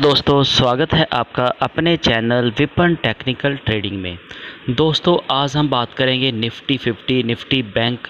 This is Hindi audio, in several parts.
दोस्तों स्वागत है आपका अपने चैनल विपन टेक्निकल ट्रेडिंग में। दोस्तों आज हम बात करेंगे निफ्टी 50 निफ्टी बैंक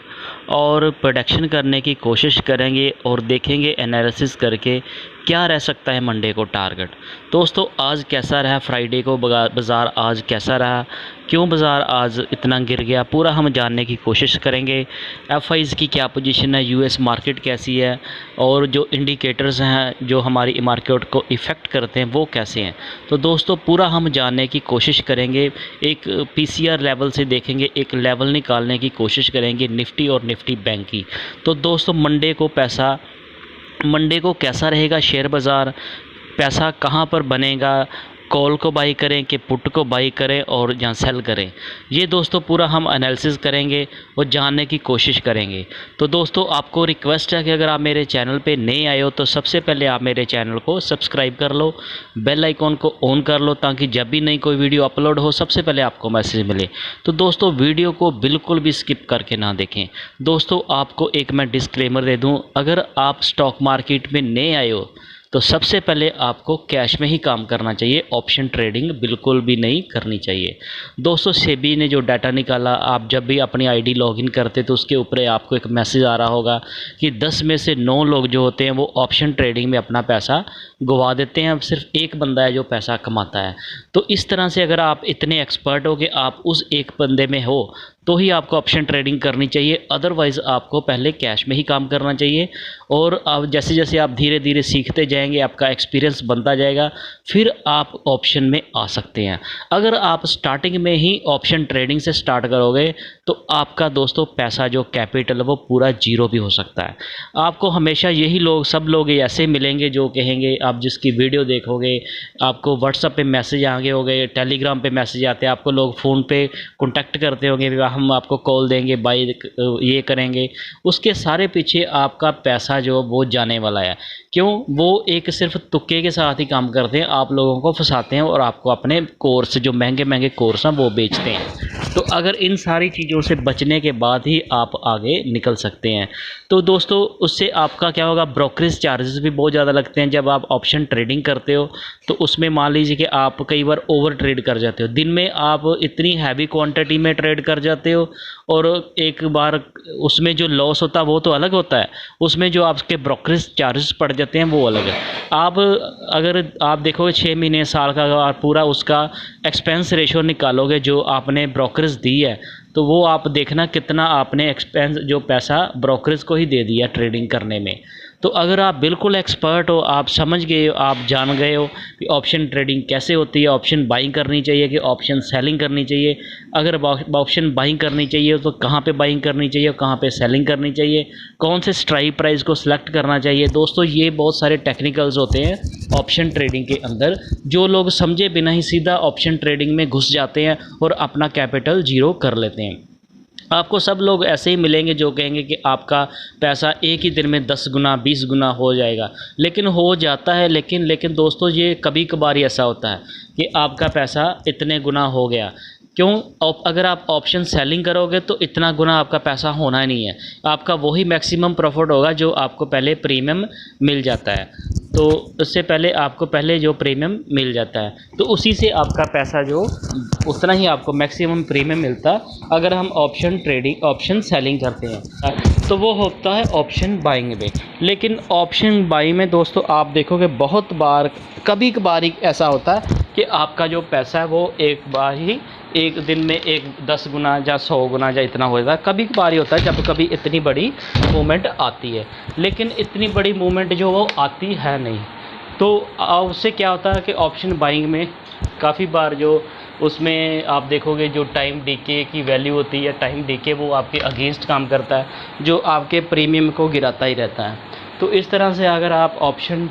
और प्रेडिक्शन करने की कोशिश करेंगे और देखेंगे एनालिसिस करके क्या रह सकता है मंडे को टारगेट। दोस्तों आज कैसा रहा फ्राइडे को बाज़ार, आज कैसा रहा, क्यों बाज़ार आज इतना गिर गया, पूरा हम जानने की कोशिश करेंगे। एफआईज़ की क्या पोजीशन है, यूएस मार्केट कैसी है और जो इंडिकेटर्स हैं जो हमारी मार्केट को इफ़ेक्ट करते हैं वो कैसे हैं। तो दोस्तों पूरा हम जानने की कोशिश करेंगे। एक पीसीआर लेवल से देखेंगे, एक लेवल निकालने की कोशिश करेंगे निफ्टी और निफ्टी बैंक की। तो दोस्तों मंडे को कैसा रहेगा शेयर बाज़ार, पैसा कहाँ पर बनेगा, कॉल को बाई करें कि पुट को बाई करें और या सेल करें, ये दोस्तों पूरा हम एनालिसिस करेंगे और जानने की कोशिश करेंगे। तो दोस्तों आपको रिक्वेस्ट है कि अगर आप मेरे चैनल पे नए आए हो तो सबसे पहले आप मेरे चैनल को सब्सक्राइब कर लो, बेल आइकॉन को ऑन कर लो ताकि जब भी नई कोई वीडियो अपलोड हो सबसे पहले आपको मैसेज मिले। तो दोस्तों वीडियो को बिल्कुल भी स्किप करके ना देखें। दोस्तों आपको एक मैं डिस्क्लेमर दे दूँ, अगर आप स्टॉक मार्केट में नए आए हो तो सबसे पहले आपको कैश में ही काम करना चाहिए, ऑप्शन ट्रेडिंग बिल्कुल भी नहीं करनी चाहिए। दोस्तों सेबी ने जो डाटा निकाला, आप जब भी अपनी आईडी लॉगिन करते तो उसके ऊपर आपको एक मैसेज आ रहा होगा कि 10 में से 9 लोग जो होते हैं वो ऑप्शन ट्रेडिंग में अपना पैसा गवा देते हैं, अब सिर्फ एक बंदा है जो पैसा कमाता है। तो इस तरह से अगर आप इतने एक्सपर्ट हो कि आप उस एक बंदे में हो तो ही आपको ऑप्शन ट्रेडिंग करनी चाहिए, अदरवाइज़ आपको पहले कैश में ही काम करना चाहिए। और अब जैसे जैसे आप धीरे धीरे सीखते जाएंगे, आपका एक्सपीरियंस बनता जाएगा, फिर आप ऑप्शन में आ सकते हैं। अगर आप स्टार्टिंग में ही ऑप्शन ट्रेडिंग से स्टार्ट करोगे तो आपका दोस्तों पैसा जो कैपिटल वो पूरा जीरो भी हो सकता है। आपको हमेशा यही लोग, सब लोग ऐसे मिलेंगे जो कहेंगे, आप जिसकी वीडियो देखोगे आपको व्हाट्सएप पे मैसेज आगे होंगे, टेलीग्राम पे मैसेज आते हैं, आपको लोग फ़ोन पे कॉन्टैक्ट करते होंगे, हम आपको कॉल देंगे, बाई ये करेंगे, उसके सारे पीछे आपका पैसा जो वो जाने वाला है। क्यों? वो एक सिर्फ तुक्के के साथ ही काम करते हैं, आप लोगों को फंसाते हैं और आपको अपने कोर्स जो महंगे महंगे कोर्स हैं वो बेचते हैं। तो अगर इन सारी चीज़ों से बचने के बाद ही आप आगे निकल सकते हैं। तो दोस्तों उससे आपका क्या होगा, ब्रोकरेज चार्जेस भी बहुत ज़्यादा लगते हैं। जब आप ऑप्शन ट्रेडिंग करते हो तो उसमें मान लीजिए कि आप कई बार ओवर ट्रेड कर जाते हो, दिन में आप इतनी हैवी क्वांटिटी में ट्रेड कर जाते हो और एक बार उसमें जो लॉस होता है वो तो अलग होता है, उसमें जो आपके ब्रोकरेज चार्जेस पड़ जाते हैं वो अलग है। आप अगर आप देखोगे 6 महीने साल का अगर पूरा उसका एक्सपेंस रेशो निकालोगे जो आपने ब्रोकरेज दी है, तो वो आप देखना कितना आपने एक्सपेंस जो पैसा ब्रोकरेज को ही दे दिया ट्रेडिंग करने में। तो अगर आप बिल्कुल एक्सपर्ट हो, आप समझ गए हो, आप जान गए हो कि ऑप्शन ट्रेडिंग कैसे होती है, ऑप्शन बाइंग करनी चाहिए कि ऑप्शन सेलिंग करनी चाहिए, अगर ऑप्शन बाइंग करनी चाहिए तो कहाँ पे बाइंग करनी चाहिए, कहाँ पे सेलिंग करनी चाहिए, कौन से स्ट्राइक प्राइस को सिलेक्ट करना चाहिए। दोस्तों ये बहुत सारे टेक्निकल्स होते हैं ऑप्शन ट्रेडिंग के अंदर, जो लोग समझे बिना ही सीधा ऑप्शन ट्रेडिंग में घुस जाते हैं और अपना कैपिटल जीरो कर लेते हैं। आपको सब लोग ऐसे ही मिलेंगे जो कहेंगे कि आपका पैसा एक ही दिन में 10 गुना 20 गुना हो जाएगा, लेकिन हो जाता है। लेकिन दोस्तों ये कभी कभार ही ऐसा होता है कि आपका पैसा इतने गुना हो गया। क्यों? अगर आप ऑप्शन सेलिंग करोगे तो इतना गुना आपका पैसा होना ही नहीं है, आपका वही मैक्सिमम प्रॉफिट होगा जो आपको पहले प्रीमियम मिल जाता है। तो उससे पहले आपको पहले जो प्रीमियम मिल जाता है तो उसी से आपका पैसा जो उतना ही आपको मैक्सिमम प्रीमियम मिलता है। अगर हम ऑप्शन ट्रेडिंग ऑप्शन सेलिंग करते हैं तो वो होता है ऑप्शन बाइंग में। लेकिन ऑप्शन बाइंग में दोस्तों आप देखोगे बहुत बार, कभी कभार ही ऐसा होता है कि आपका जो पैसा है वो एक बार ही एक दिन में 10 गुना या 100 गुना या इतना हो जाता है। कभी कभार ही होता है जब कभी इतनी बड़ी मूवमेंट आती है, लेकिन इतनी बड़ी मूवमेंट जो वो आती है नहीं। तो उससे क्या होता है कि ऑप्शन बाइंग में काफ़ी बार जो उसमें आप देखोगे जो टाइम डीके की वैल्यू होती है, टाइम डीके वो आपके अगेंस्ट काम करता है, जो आपके प्रीमियम को गिराता ही रहता है। तो इस तरह से अगर आप ऑप्शन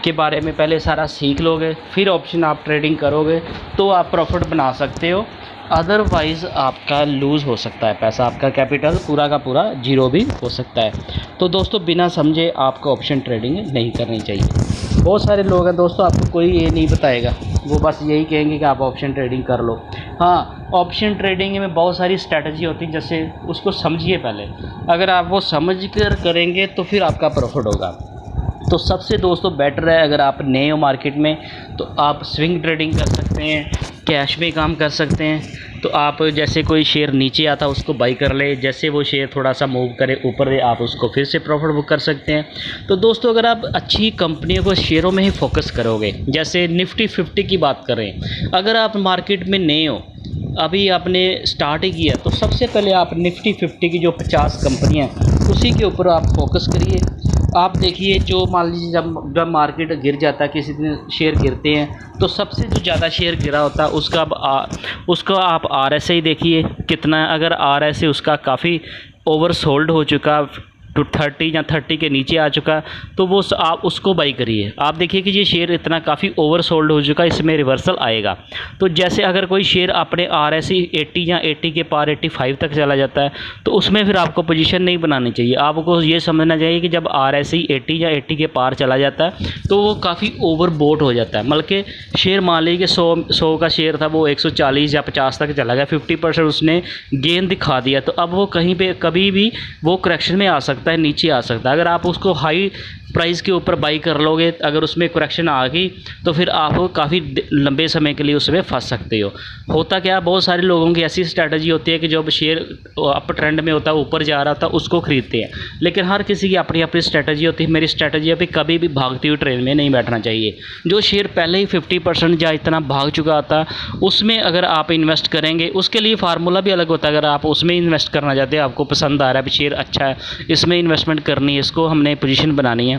के बारे में पहले सारा सीख लोगे फिर ऑप्शन आप ट्रेडिंग करोगे तो आप प्रॉफिट बना सकते हो, अदरवाइज़ आपका लूज़ हो सकता है पैसा, आपका कैपिटल पूरा का पूरा जीरो भी हो सकता है। तो दोस्तों बिना समझे आपको ऑप्शन ट्रेडिंग नहीं करनी चाहिए। बहुत सारे लोग हैं दोस्तों, आपको कोई ये नहीं बताएगा, वो बस यही कहेंगे कि आप ऑप्शन ट्रेडिंग कर लो। हाँ, ऑप्शन ट्रेडिंग में बहुत सारी स्ट्रैटेजी होती है, जैसे उसको समझिए पहले। अगर आप वो समझ कर करेंगे तो फिर आपका प्रॉफिट होगा। तो सबसे दोस्तों बेटर है, अगर आप नए हो मार्केट में तो आप स्विंग ट्रेडिंग कर सकते हैं, कैश में काम कर सकते हैं। तो आप जैसे कोई शेयर नीचे आता है उसको बाई कर ले, जैसे वो शेयर थोड़ा सा मूव करे ऊपर दे आप उसको फिर से प्रॉफिट बुक कर सकते हैं। तो दोस्तों अगर आप अच्छी कंपनियों को शेयरों में ही फोकस करोगे, जैसे निफ्टी 50 की बात करें, अगर आप मार्केट में नए हो, अभी आपने स्टार्ट ही किया, तो सबसे पहले आप निफ्टी 50 की जो 50 कंपनियाँ हैं उसी के ऊपर आप फोकस करिए। आप देखिए, जो मान लीजिए जब मार्केट गिर जाता है, किसी दिन शेयर गिरते हैं, तो सबसे जो ज़्यादा शेयर गिरा होता है उसका आप RSI देखिए कितना, अगर RSI उसका काफ़ी ओवरसोल्ड हो चुका, टू 30 या 30 के नीचे आ चुका, तो वो आप उसको बाई करिए। आप देखिए कि ये शेयर इतना काफ़ी ओवरसोल्ड हो चुका है, इसमें रिवर्सल आएगा। तो जैसे अगर कोई शेयर अपने RSI 80 या 80 के पार 85 तक चला जाता है, तो उसमें फिर आपको पोजीशन नहीं बनानी चाहिए। आपको ये समझना चाहिए कि जब RSI 80 या 80 के पार चला जाता है तो वो काफ़ी ओवरबोट हो जाता है। मतलब कि शेयर मान लीजिए कि 100 का शेयर था, वो 140 या 50 तक चला गया, 50% उसने गेन दिखा दिया, तो अब वो कहीं पे कभी भी वो करेक्शन में आ सकता है, नीचे आ सकता है। अगर आप उसको हाई प्राइस के ऊपर बाई कर लोगे, अगर उसमें करेक्शन आ गई तो फिर आप काफ़ी लंबे समय के लिए उसमें फंस सकते हो। होता क्या, बहुत सारे लोगों की ऐसी स्ट्रैटेजी होती है कि जब शेयर अप ट्रेंड में होता है, ऊपर जा रहा होता है, उसको खरीदते हैं। लेकिन हर किसी की अपनी अपनी स्ट्रैटेजी होती है। मेरी स्ट्रैटेजी है कि कभी भी भागती हुई ट्रेन में नहीं बैठना चाहिए। जो शेयर पहले ही 50% या इतना भाग चुका होता है उसमें अगर आप इन्वेस्ट करेंगे, उसके लिए फार्मूला भी अलग होता है। अगर आप उसमें इन्वेस्ट करना चाहते हैं, आपको पसंद आ रहा है, शेयर अच्छा है, इसमें इन्वेस्टमेंट करनी है, इसको हमने पोजीशन बनानी है,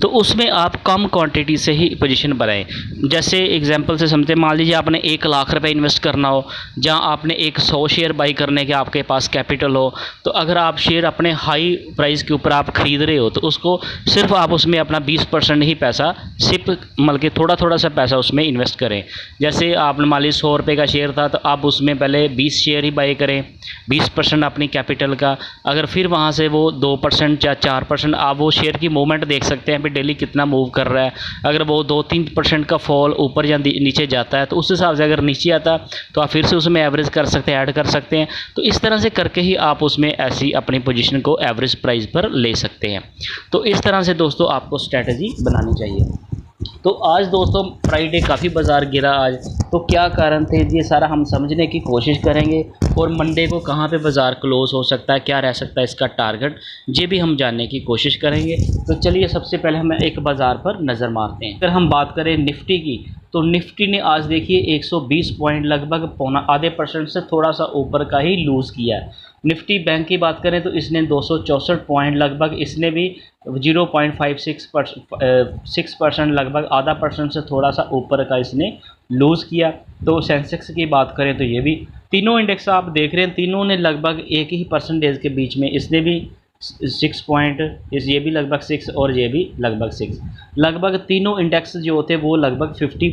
तो उसमें आप कम क्वांटिटी से ही पोजीशन बनाएं। जैसे एग्जांपल से समझते, मान लीजिए आपने 1 लाख रुपए इन्वेस्ट करना हो, जहां आपने 100 शेयर बाई करने के आपके पास कैपिटल हो, तो अगर आप शेयर अपने हाई प्राइस के ऊपर आप ख़रीद रहे हो, तो उसको सिर्फ आप उसमें अपना 20% ही पैसा, सिर्फ मतलब कि थोड़ा थोड़ा सा पैसा उसमें इन्वेस्ट करें। जैसे आपने मान लीजिए 100 रुपये का शेयर था, तो आप उसमें पहले 20 शेयर ही बाई करें, 20% अपनी कैपिटल का। अगर फिर वहाँ से वो 2% या 4%, आप वो शेयर की मूवमेंट देख सकते हैं भी डेली कितना मूव कर रहा है। अगर वो 2-3% का फॉल ऊपर या नीचे जाता है, तो उस हिसाब से अगर नीचे आता है तो आप फिर से उसमें एवरेज कर सकते हैं, ऐड कर सकते हैं। तो इस तरह से करके ही आप उसमें ऐसी अपनी पोजीशन को एवरेज प्राइस पर ले सकते हैं। तो इस तरह से दोस्तों आपको स्ट्रैटेजी बनानी चाहिए। तो आज दोस्तों फ्राइडे काफ़ी बाज़ार गिरा आज, तो क्या कारण थे, ये सारा हम समझने की कोशिश करेंगे। और मंडे को कहाँ पे बाज़ार क्लोज हो सकता है, क्या रह सकता है इसका टारगेट, ये भी हम जानने की कोशिश करेंगे। तो चलिए सबसे पहले हम एक बाज़ार पर नज़र मारते हैं। अगर हम बात करें निफ्टी की, तो निफ्टी ने आज देखिए 120 पॉइंट, लगभग पौना आधे परसेंट से थोड़ा सा ऊपर का ही लूज़ किया है। निफ्टी बैंक की बात करें तो इसने 264 पॉइंट, लगभग इसने भी 0.56% लगभग आधा परसेंट से थोड़ा सा ऊपर का इसने लूज़ किया। तो सेंसेक्स की बात करें तो ये भी, तीनों इंडेक्स आप देख रहे हैं, तीनों ने लगभग एक ही परसेंटेज के बीच में, इसने भी 6 पॉइंट, ये भी लगभग 6 और ये भी लगभग 6, लगभग तीनों इंडेक्स जो होते हैं वो लगभग 50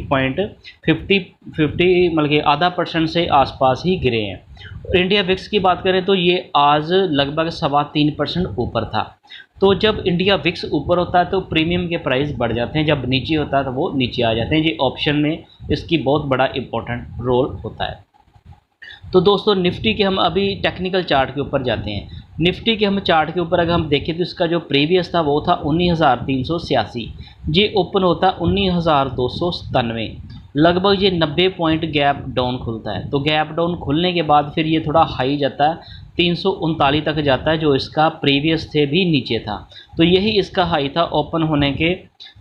मतलब कि आधा परसेंट से आसपास ही गिरे हैं। इंडिया विक्स की बात करें तो ये आज लगभग 3.25% ऊपर था। तो जब इंडिया विक्स ऊपर होता है तो प्रीमियम के प्राइस बढ़ जाते हैं, जब नीचे होता है तो वो नीचे आ जाते हैं। ये ऑप्शन में इसकी बहुत बड़ा इंपॉर्टेंट रोल होता है। तो दोस्तों निफ्टी के हम अभी टेक्निकल चार्ट के ऊपर जाते हैं। निफ्टी के हम चार्ट के ऊपर अगर हम देखें तो इसका जो प्रीवियस था वो था 19,386, ये ओपन होता 19,297, लगभग ये 90 पॉइंट गैप डाउन खुलता है। तो गैप डाउन खुलने के बाद फिर ये थोड़ा हाई जाता है, 339 तक जाता है, जो इसका प्रीवियस से भी नीचे था। तो यही इसका हाई था ओपन होने के,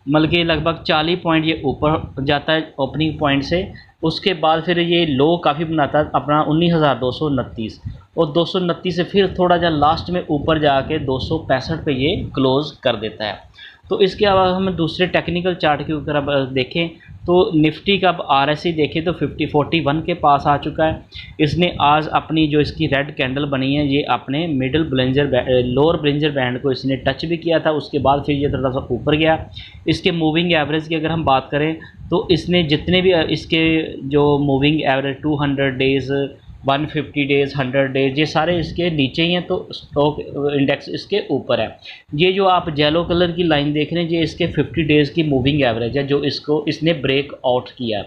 मतलब कि लगभग 40 पॉइंट ये ऊपर जाता है ओपनिंग पॉइंट से। उसके बाद फिर ये लो काफ़ी बनाता है अपना 19,229, और 229 से फिर थोड़ा जा लास्ट में ऊपर जाके 265 पे ये क्लोज़ कर देता है। तो इसके अलावा हम दूसरे टेक्निकल चार्ट के ऊपर अब देखें तो निफ्टी का अब RSI देखें तो 41 के पास आ चुका है। इसने आज अपनी जो इसकी रेड कैंडल बनी है, ये अपने मिडल लोअर ब्रिंजर बैंड को इसने टच भी किया था, उसके बाद फिर ये थोड़ा सा ऊपर गया। इसके मूविंग एवरेज की अगर हम बात करें तो इसने जितने भी इसके जो moving average 200 days, 150 days, 100 days, ये सारे इसके नीचे ही हैं, तो स्टॉक इंडेक्स इसके ऊपर है। ये जो आप येलो कलर की लाइन देख रहे हैं, ये इसके 50 डेज़ की मूविंग एवरेज है, जो इसने ब्रेक आउट किया,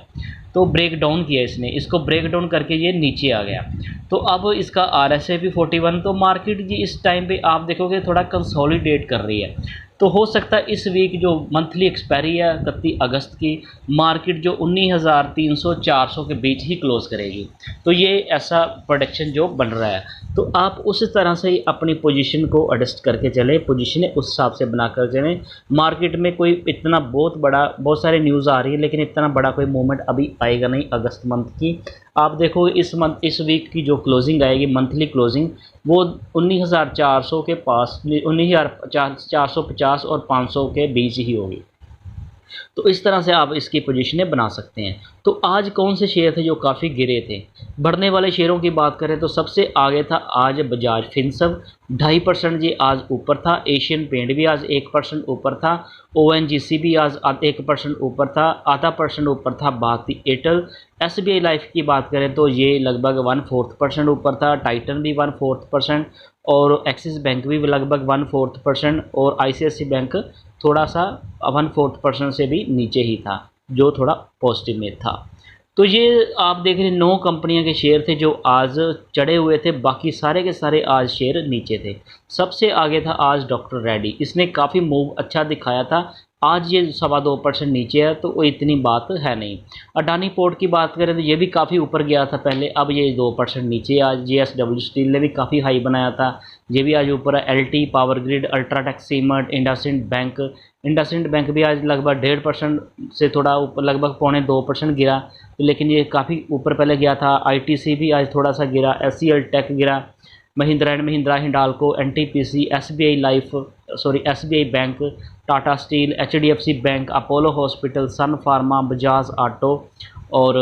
तो ब्रेक डाउन किया इसने, इसको ब्रेक डाउन करके ये नीचे आ गया। तो अब इसका RSI भी 41, तो मार्केट जी इस टाइम पे आप देखोगे थोड़ा कंसोलिडेट कर रही है। तो हो सकता है इस वीक जो मंथली एक्सपायरी है 31 अगस्त की, मार्केट जो 19,300 400 के बीच ही क्लोज़ करेगी। तो ये ऐसा प्रोडिक्शन जो बन रहा है, तो आप उस तरह से ही अपनी पोजीशन को एडजस्ट करके चलें, पोजीशनें उस हिसाब से बनाकर चलें। मार्केट में कोई इतना बहुत सारी न्यूज़ आ रही है, लेकिन इतना बड़ा कोई मूवमेंट अभी आएगा नहीं अगस्त मंथ की। आप देखो इस वीक की जो क्लोजिंग आएगी, मंथली क्लोजिंग, वो 19,400 के पास, 19,450 और 500 के बीच ही होगी। तो इस तरह से आप इसकी पोजीशनें बना सकते हैं। तो आज कौन से शेयर थे जो काफ़ी गिरे थे? बढ़ने वाले शेयरों की बात करें तो सबसे आगे था आज बजाज फिनसर्व, 2.5% जी आज ऊपर था। एशियन पेंट भी आज 1% ऊपर था। ONGC भी आज 1% ऊपर था। आधा परसेंट ऊपर था भारती एयरटेल। SBI लाइफ की बात करें तो ये लगभग 1/4% ऊपर था। टाइटन भी 1/4% और एक्सिस बैंक भी लगभग 1/4% और ICICI बैंक थोड़ा सा 1/4% से भी नीचे ही था, जो थोड़ा पॉजिटिव में था। तो ये आप देख रहे हैं 9 कंपनियों के शेयर थे जो आज चढ़े हुए थे, बाकी सारे के सारे आज शेयर नीचे थे। सबसे आगे था आज डॉक्टर रेड्डी, इसने काफ़ी मूव अच्छा दिखाया था। आज ये 2.25% नीचे है, तो वो इतनी बात है नहीं। अडानी पोर्ट की बात करें तो ये भी काफ़ी ऊपर गया था पहले, अब ये 2% नीचे। आज JSW स्टील ने भी काफ़ी हाई बनाया था, ये भी आज ऊपर है। LT power grid, UltraTech cement, IndusInd bank भी आज लगभग 1.5% से थोड़ा ऊपर, लगभग 1.25% गिरा, लेकिन ये काफ़ी ऊपर पहले गया था। ITC भी आज थोड़ा सा गिरा। SCL टेक गिरा। Mahindra and Mahindra, Hindalco, NTPC, SBI bank, Tata steel, HDFC bank, Apollo hospital, Sun pharma, Bajaj auto और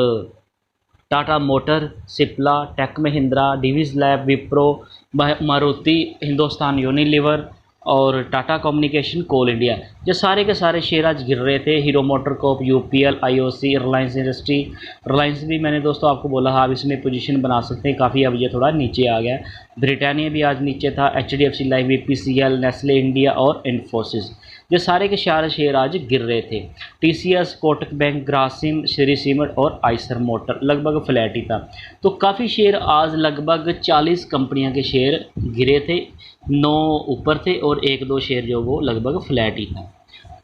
Tata motor, Cipla, tech Mahindra, Divi's lab, Wipro, Maruti, Hindustan Unilever और टाटा कम्युनिकेशन, कोल इंडिया, जो सारे के सारे शेयर आज गिर रहे थे। Hero motor Corp, UPL, IOC, Reliance industry, Reliance भी मैंने दोस्तों आपको बोला आप इसमें पोजीशन बना सकते हैं, काफ़ी अब ये थोड़ा नीचे आ गया। ब्रिटानिया भी आज नीचे था। HDFC life, BPCL, Nestle India और इन्फोसिस, ये सारे के सारे शेयर आज गिर रहे थे। TCS, Kotak bank, Grasim, Shri cement और आइसर मोटर लगभग फ्लैट ही था। तो काफ़ी शेयर आज लगभग 40 कंपनियों के शेयर गिरे थे, 9 ऊपर थे और 1-2 शेयर जो वो लगभग फ्लैट ही था।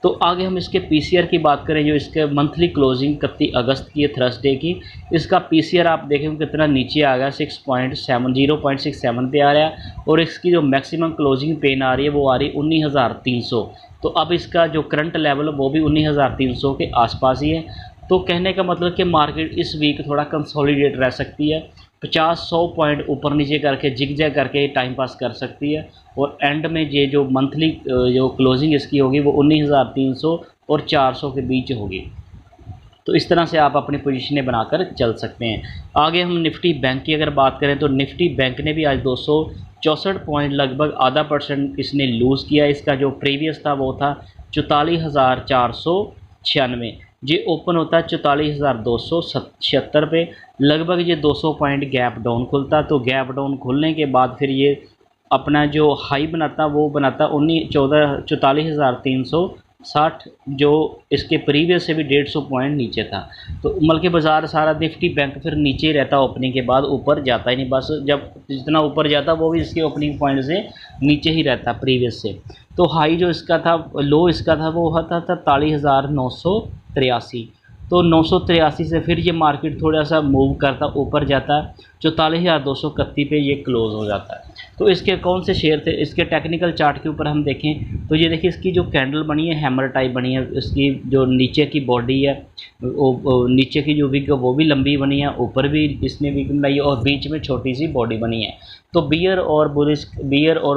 तो आगे हम इसके PCR की बात करें, जो इसके मंथली क्लोजिंग 31 अगस्त की है, थर्सडे की, इसका PCR आप देखें कितना नीचे आ गया, 0.67 पे आ रहा है और इसकी जो मैक्सिमम क्लोजिंग पेन आ रही है वो आ रही 19,300। तो अब इसका जो करंट लेवल वो भी 19,300 के आसपास ही है। तो कहने का मतलब कि मार्केट इस वीक थोड़ा कंसोलिडेट रह सकती है, 50-100 पॉइंट ऊपर नीचे करके जिग-जैग करके टाइम पास कर सकती है और एंड में ये जो मंथली जो क्लोजिंग इसकी होगी वो 19,300 और 400 के बीच होगी। तो इस तरह से आप अपनी पोजीशनें बनाकर चल सकते हैं। आगे हम निफ्टी बैंक की अगर बात करें तो निफ्टी बैंक ने भी आज 264 पॉइंट, लगभग 0.5% इसने लूज़ किया। इसका जो प्रीवियस था वो था 44,496, ये ओपन होता है 44,276 पे, लगभग ये 200 पॉइंट गैप डाउन खुलता। तो गैप डाउन खुलने के बाद फिर ये अपना जो हाई बनाता वो बनाता 44,360, जो इसके प्रीवियस से भी 150 पॉइंट नीचे था। तो बल्कि बाज़ार सारा निफ्टी बैंक फिर नीचे ही रहता ओपनिंग के बाद, ऊपर जाता ही नहीं, बस जब जितना ऊपर जाता वो भी इसके ओपनिंग पॉइंट से नीचे ही रहता प्रीवियस से। तो हाई जो इसका था, लो इसका था वो था 43,983। तो 983 से फिर ये मार्केट थोड़ा सा मूव करता ऊपर जाता है, 44,231 पे ये क्लोज़ हो जाता है। तो इसके कौन से शेयर थे, इसके टेक्निकल चार्ट के ऊपर हम देखें तो ये देखिए इसकी जो कैंडल बनी है हैमर टाइप बनी है, इसकी जो नीचे की बॉडी है वो नीचे की जो विग वो भी लंबी बनी है, ऊपर भी इसने विग बनाई है और बीच में छोटी सी बॉडी बनी है। तो बियर और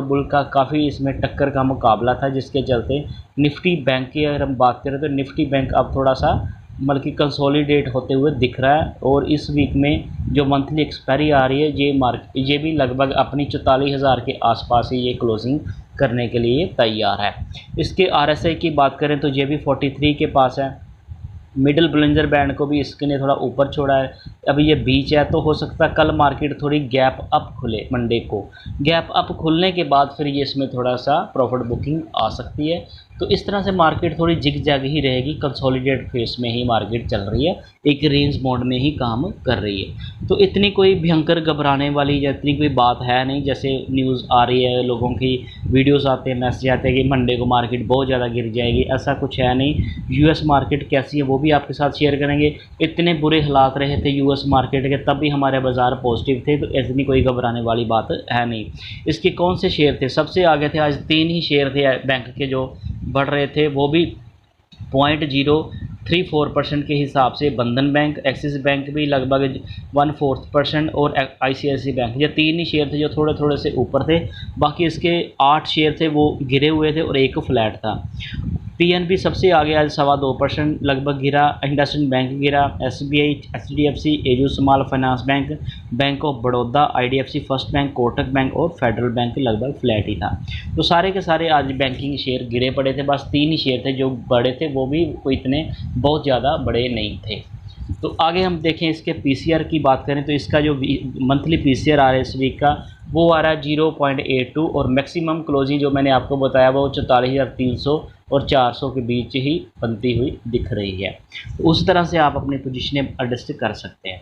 बुल का काफ़ी इसमें टक्कर का मुकाबला था, जिसके चलते निफ्टी बैंक की अगर हम बात करें तो निफ्टी बैंक अब थोड़ा सा बल्कि कंसोलिडेट होते हुए दिख रहा है और इस वीक में जो मंथली एक्सपायरी आ रही है ये भी लगभग अपनी 44,000 के आसपास ही ये क्लोजिंग करने के लिए तैयार है। इसके RSI की बात करें तो ये भी 43 के पास है। मिडिल ब्लिंजर बैंड को भी इसने थोड़ा ऊपर छोड़ा है, अभी ये बीच है। तो हो सकता है कल मार्केट थोड़ी गैप अप खुले, मंडे को गैप अप खुलने के बाद फिर ये इसमें थोड़ा सा प्रॉफिट बुकिंग आ सकती है। तो इस तरह से मार्केट थोड़ी जिग जैग ही रहेगी, कंसोलिडेट फेस में ही मार्केट चल रही है, एक रेंज मोड में ही काम कर रही है। तो इतनी कोई भयंकर घबराने वाली या इतनी कोई बात है नहीं, जैसे न्यूज़ आ रही है, लोगों की वीडियोस आते हैं, मैसेज आते हैं कि मंडे को मार्केट बहुत ज़्यादा गिर जाएगी, ऐसा कुछ है नहीं। यूएस मार्केट कैसी है वो भी आपके साथ शेयर करेंगे। इतने बुरे हालात रहे थे यूएस मार्केट के, तब भी हमारे बाज़ार पॉजिटिव थे, तो इतनी कोई घबराने वाली बात है नहीं। इसके कौन से शेयर थे सबसे आगे थे? आज 3 ही शेयर थे बैंक के जो बढ़ रहे थे, वो भी 0.034% के हिसाब से। बंधन बैंक, एक्सिस बैंक भी लगभग 1/4% और आईसीआईसी बैंक, ये 3 ही शेयर थे जो थोड़े थोड़े से ऊपर थे। बाकी इसके 8 शेयर थे वो गिरे हुए थे और एक फ्लैट था। पीएनबी सबसे आगे आज 2.25% लगभग गिरा। इंडसइंड बैंक गिरा, SBI, HDFC, edu small finance bank, bank of Baroda, IDFC first bank, Kotak bank और फेडरल बैंक लगभग फ्लैट ही था। तो सारे के सारे आज बैंकिंग शेयर गिरे पड़े थे। बस 3 ही शेयर थे जो बड़े थे, वो भी कोई इतने बहुत ज़्यादा बड़े नहीं थे। तो आगे हम देखें इसके पीसीआर की बात करें तो इसका जो मंथली पीसीआर आ रहा है इस वीक का, वो आ रहा है 0.82 और मैक्सिमम क्लोजिंग जो मैंने आपको बताया वो 44,300 और 400 के बीच ही बनती हुई दिख रही है। तो उस तरह से आप अपनी पोजीशनें एडजस्ट कर सकते हैं।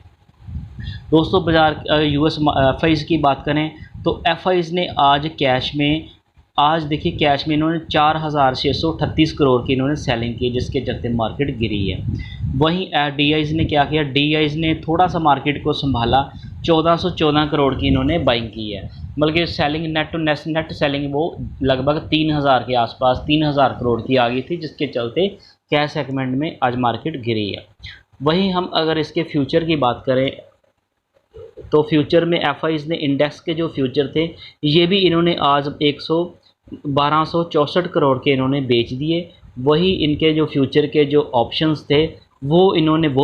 दोस्तों बाज़ार यूएस एफआईज की बात करें तो एफआईज ने आज कैश में, आज देखिए कैश में इन्होंने 4,638 करोड़ की इन्होंने सेलिंग की, जिसके चलते मार्केट गिरी है। वहीं डीआईज ने क्या किया? डीआईज ने थोड़ा सा मार्केट को संभाला, 1414 करोड़ की इन्होंने बाइंग की है। बल्कि सेलिंग नेट सेलिंग वो लगभग 3,000 के आसपास 3,000 करोड़ की आ गई थी, जिसके चलते कैश सेगमेंट में आज मार्केट गिरी है। वहीं हम अगर इसके फ्यूचर की बात करें तो फ्यूचर में एफआईज ने इंडेक्स के जो फ्यूचर थे ये भी इन्होंने आज 1264 करोड़ के इन्होंने बेच दिए। वही इनके जो फ्यूचर के जो ऑप्शंस थे वो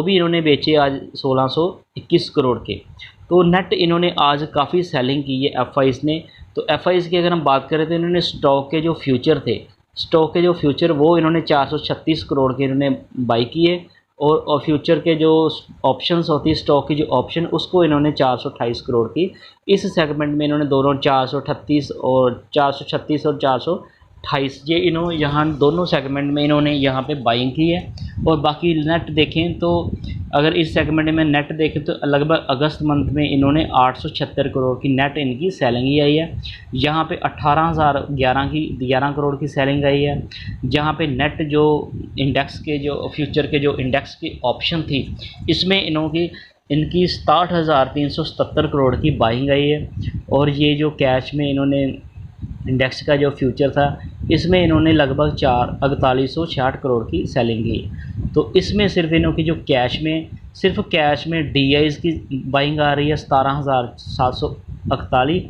भी इन्होंने बेचे आज 1621 करोड़ के। तो नेट इन्होंने आज काफ़ी सेलिंग की है एफआईज ने। तो एफआईज की अगर हम बात करें तो इन्होंने स्टॉक के जो फ्यूचर वो इन्होंने 436 करोड़ के इन्होंने बाई किए और फ्यूचर के जो ऑप्शंस होती है स्टॉक की जो ऑप्शन, उसको इन्होंने 428 करोड़ की। इस सेगमेंट में इन्होंने दोनों 436 और 428 ये इन्होंने यहाँ दोनों सेगमेंट में इन्होंने यहाँ पे बाइंग की है। और बाकी नेट देखें तो अगर इस सेगमेंट में नेट देखें तो लगभग अगस्त मंथ में इन्होंने 876 करोड़ की नेट इनकी सेलिंग ही आई है। यहाँ पे 11 करोड़ की सेलिंग आई है। जहाँ पे नेट जो इंडेक्स के जो फ्यूचर के जो इंडेक्स की ऑप्शन थी इसमें इनकी 67,377 करोड़ की बाइंग आई है। और ये जो कैश में इन्होंने इंडेक्स का जो फ्यूचर था इसमें इन्होंने लगभग 4,4866 करोड़ की सेलिंग की। तो इसमें सिर्फ इन्हों की जो कैश में डीआईज की बाइंग आ रही है 17,741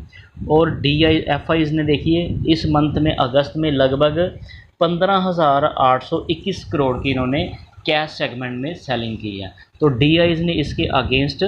और एफआईज ने देखिए इस मंथ में अगस्त में लगभग 15,821 करोड़ की इन्होंने कैश सेगमेंट में सेलिंग की है। तो डीआईज ने इसके अगेंस्ट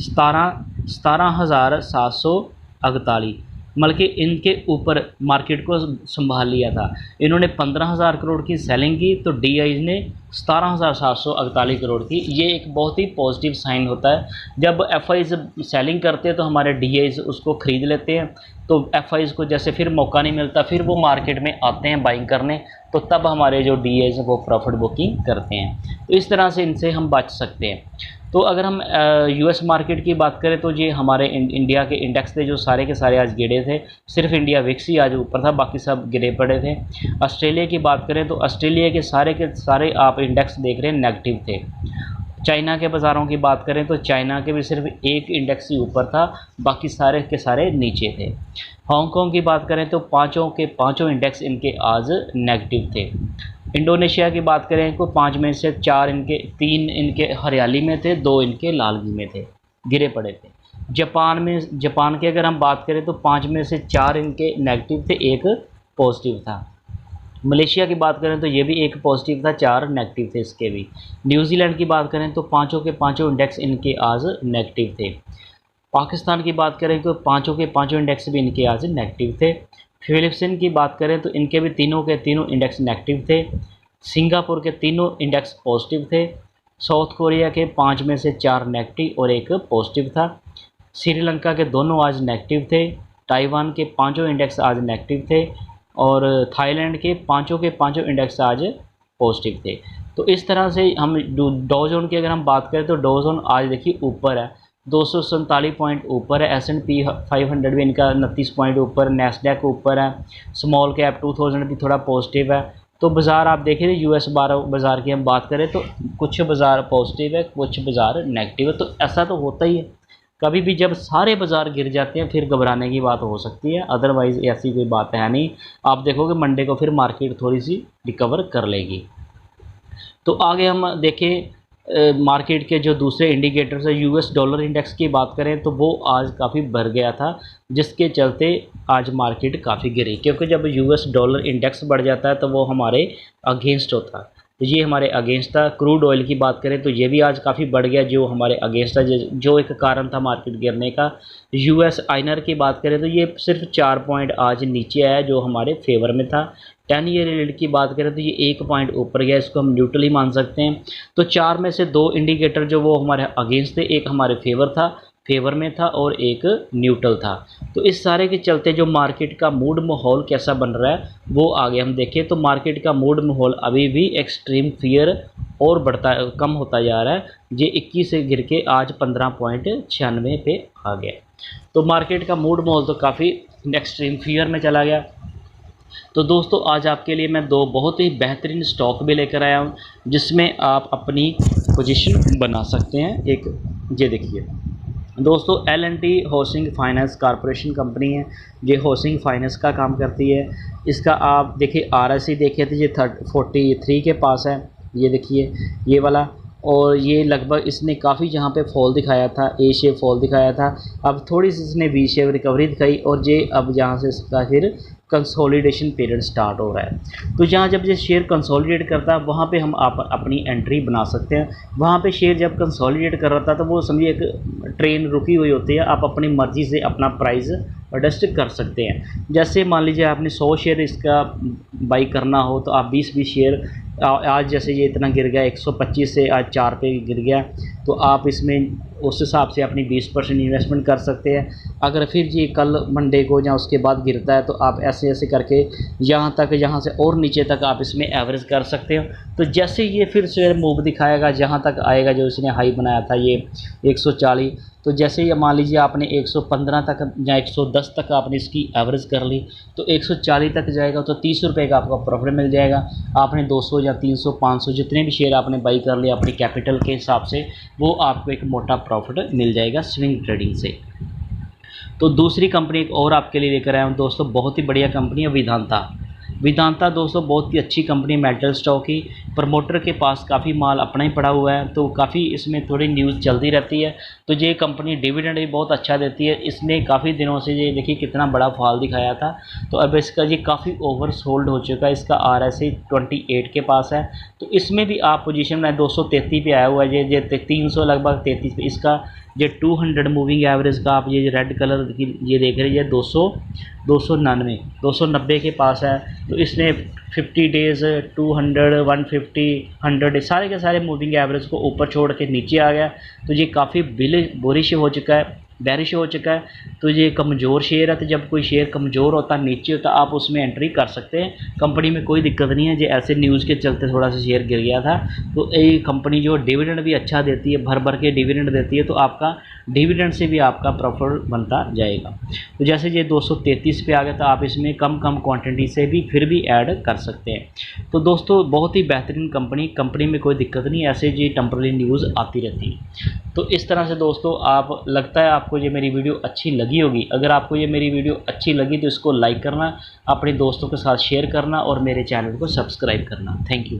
17,748 बल्कि इनके ऊपर मार्केट को संभाल लिया था। इन्होंने 15,000 करोड़ की सेलिंग की तो डीआईज ने 17,748 करोड़ की। ये एक बहुत ही पॉजिटिव साइन होता है। जब एफआईज सेलिंग करते हैं तो हमारे डीआईज उसको ख़रीद लेते हैं, तो एफआईज को जैसे फिर मौका नहीं मिलता, फिर वो मार्केट में आते हैं बाइंग करने, तो तब हमारे जो डीआईज वो प्रॉफिट बुकिंग करते हैं। तो इस तरह से इनसे हम बच सकते हैं। तो अगर हम यूएस मार्केट की बात करें तो ये हमारे इंडिया के इंडेक्स थे जो सारे के सारे आज गिरे थे। सिर्फ इंडिया विक्स ही आज ऊपर था, बाकी सब गिरे पड़े थे। ऑस्ट्रेलिया की बात करें तो ऑस्ट्रेलिया के सारे आप इंडेक्स देख रहे हैं नेगेटिव थे। चाइना के बाज़ारों की बात करें तो चाइना के भी सिर्फ एक इंडेक्स ही ऊपर था, बाकी सारे के सारे नीचे थे। हांगकांग की बात करें तो पाँचों के पाँचों इंडेक्स इनके आज नेगेटिव थे। इंडोनेशिया की बात करें तो 5 में से 3 इनके हरियाली में थे, 2 इनके लालगी में थे, गिरे पड़े थे। जापान की अगर हम बात करें तो 5 में से 4 इनके नेगेटिव थे, 1 पॉजिटिव था। मलेशिया की बात करें तो ये भी 1 पॉजिटिव था, 4 नेगेटिव थे इसके भी। न्यूजीलैंड की बात करें तो पाँचों के पाँचों इंडेक्स इनके आज नेगेटिव थे। पाकिस्तान की बात करें तो पाँचों के पाँचों इंडेक्स भी इनके आज नेगेटिव थे। फिलिप्पिंस की बात करें तो इनके भी तीनों के तीनों इंडेक्स नेगेटिव थे। सिंगापुर के तीनों इंडेक्स पॉजिटिव थे। साउथ कोरिया के 5 में से 4 नेगेटिव और 1 पॉजिटिव था। श्रीलंका के दोनों आज नेगेटिव थे। ताइवान के पाँचों इंडेक्स आज नेगेटिव थे। और थाईलैंड के पाँचों इंडेक्स आज पॉजिटिव थे। तो इस तरह से हम डॉ जोन की अगर हम बात करें तो डॉ जोन आज देखिए ऊपर है, 247 पॉइंट ऊपर है। S&P 500 भी इनका 29 पॉइंट ऊपर, नैस्डैक ऊपर है, स्मॉल कैप 2000 भी थोड़ा पॉजिटिव है। तो बाज़ार आप देखें US बाज़ार की हम बात करें तो कुछ बाज़ार पॉजिटिव है, कुछ बाज़ार नेगेटिव है। तो ऐसा तो होता ही है, कभी भी जब सारे बाज़ार गिर जाते हैं फिर घबराने की बात हो सकती है, अदरवाइज़ ऐसी कोई बात है नहीं। आप देखोगे मंडे को फिर मार्केट थोड़ी सी रिकवर कर लेगी। तो आगे हम देखें मार्केट के जो दूसरे इंडिकेटर्स है, US डॉलर इंडेक्स की बात करें तो वो आज काफ़ी बढ़ गया था, जिसके चलते आज मार्केट काफ़ी गिरी, क्योंकि जब US डॉलर इंडेक्स बढ़ जाता है तो वो हमारे अगेंस्ट होता है। तो ये हमारे अगेंस्ट था। क्रूड ऑयल की बात करें तो ये भी आज काफ़ी बढ़ गया, जो हमारे अगेंस्ट था, जो एक कारण था मार्केट गिरने का। US आइनर की बात करें तो ये सिर्फ 4 पॉइंट आज नीचे आया, जो हमारे फेवर में था। 10 ईयर यील्ड की बात करें तो ये 1 पॉइंट ऊपर गया, इसको हम न्यूट्रल ही मान सकते हैं। तो 4 में से 2 इंडिकेटर जो वो हमारे अगेंस्ट थे, एक हमारे फेवर में था और एक न्यूट्रल था। तो इस सारे के चलते जो मार्केट का मूड माहौल कैसा बन रहा है वो आगे हम देखें तो मार्केट का मूड माहौल अभी भी एक्सट्रीम फियर और कम होता जा रहा है। ये 21 से गिर के आज 15.96 पे आ गया। तो मार्केट का मूड माहौल तो काफ़ी एक्सट्रीम फियर में चला गया। तो दोस्तों आज आपके लिए मैं 2 बहुत ही बेहतरीन स्टॉक भी लेकर आया हूँ, जिसमें आप अपनी पोजीशन बना सकते हैं। एक ये देखिए दोस्तों, L&T housing finance corporation company है, ये हाउसिंग फाइनेंस का काम करती है। इसका आप देखिए RSI देखे तो ये 43 के पास है, ये देखिए ये वाला। और ये लगभग इसने काफ़ी जहाँ पे फॉल दिखाया था, A शेप फॉल दिखाया था, अब थोड़ी सी इसने V शेप रिकवरी दिखाई, और ये अब यहाँ से इसका फिर कंसोलिडेशन पीरियड स्टार्ट हो रहा है। तो जहाँ जब ये शेयर कंसोलिडेट करता है वहाँ पे हम आप अपनी एंट्री बना सकते हैं। वहाँ पे शेयर जब कंसोलिडेट कर रहा था तो वो समझिए एक ट्रेन रुकी हुई होती है, आप अपनी मर्ज़ी से अपना प्राइस एडजस्ट कर सकते हैं। जैसे मान लीजिए आपने 100 शेयर इसका बाई करना हो तो आप 20 शेयर, आज जैसे ये इतना गिर गया 125 से आज 4 पे गिर गया, तो आप इसमें उस हिसाब से अपनी 20% इन्वेस्टमेंट कर सकते हैं। अगर फिर ये कल मंडे को या उसके बाद गिरता है तो आप ऐसे ऐसे करके यहाँ से और नीचे तक आप इसमें एवरेज कर सकते हो। तो जैसे ये फिर शेयर मूव दिखाएगा, जहाँ तक आएगा जो इसने हाई बनाया था ये 140, तो जैसे ये मान लीजिए आपने 115 तक या 110 तक आपने इसकी एवरेज कर ली, तो 140 तक जाएगा तो 30 रुपये का आपका प्रॉफिट मिल जाएगा। आपने 200 या 300 500 जितने भी शेयर आपने बाई कर लिया अपनी कैपिटल के हिसाब से, वो आपको एक मोटा प्रॉफिट मिल जाएगा स्विंग ट्रेडिंग से। तो दूसरी कंपनी एक और आपके लिए लेकर आया हूँ दोस्तों, बहुत ही बढ़िया कंपनी है वेदांता दोस्तों, बहुत ही अच्छी कंपनी, मेटल स्टॉक की। प्रमोटर के पास काफ़ी माल अपना ही पड़ा हुआ है, तो काफ़ी इसमें थोड़ी न्यूज़ चलती रहती है। तो ये कंपनी डिविडेंड भी बहुत अच्छा देती है। इसने काफ़ी दिनों से ये देखिए कितना बड़ा फॉल दिखाया था, तो अब इसका ये काफ़ी ओवर सोल्ड हो चुका है। इसका RSI 28 के पास है, तो इसमें भी आप पोजीशन में 233 पे आया हुआ है, ये 300 लगभग 33 पे। इसका ये 200 मूविंग एवरेज का आप ये रेड कलर की ये देख रहे हैं, 290 के पास है। तो इसने 50 डेज़ 200 150 100 सारे के सारे मूविंग एवरेज को ऊपर छोड़ के नीचे आ गया। तो ये काफ़ी बेरिश हो चुका है, तो ये कमज़ोर शेयर है। तो जब कोई शेयर कमज़ोर होता नीचे होता आप उसमें एंट्री कर सकते हैं, कंपनी में कोई दिक्कत नहीं है। ये ऐसे न्यूज़ के चलते थोड़ा सा शेयर गिर गया था। तो ये कंपनी जो डिविडेंड भी अच्छा देती है, भर के डिविडेंड देती है, तो आपका डिविडेंड से भी आपका प्रॉफिट बनता जाएगा। तो जैसे ये 233 पे आ गया, तो आप इसमें कम क्वांटिटी से भी फिर भी ऐड कर सकते हैं। तो दोस्तों बहुत ही बेहतरीन कंपनी में कोई दिक्कत नहीं, ऐसे ये टेम्पररी न्यूज़ आती रहती है। तो इस तरह से दोस्तों आप लगता है आपको ये मेरी वीडियो अच्छी लगी होगी। अगर आपको ये मेरी वीडियो अच्छी लगी तो इसको लाइक करना, अपने दोस्तों के साथ शेयर करना और मेरे चैनल को सब्सक्राइब करना। Thank you.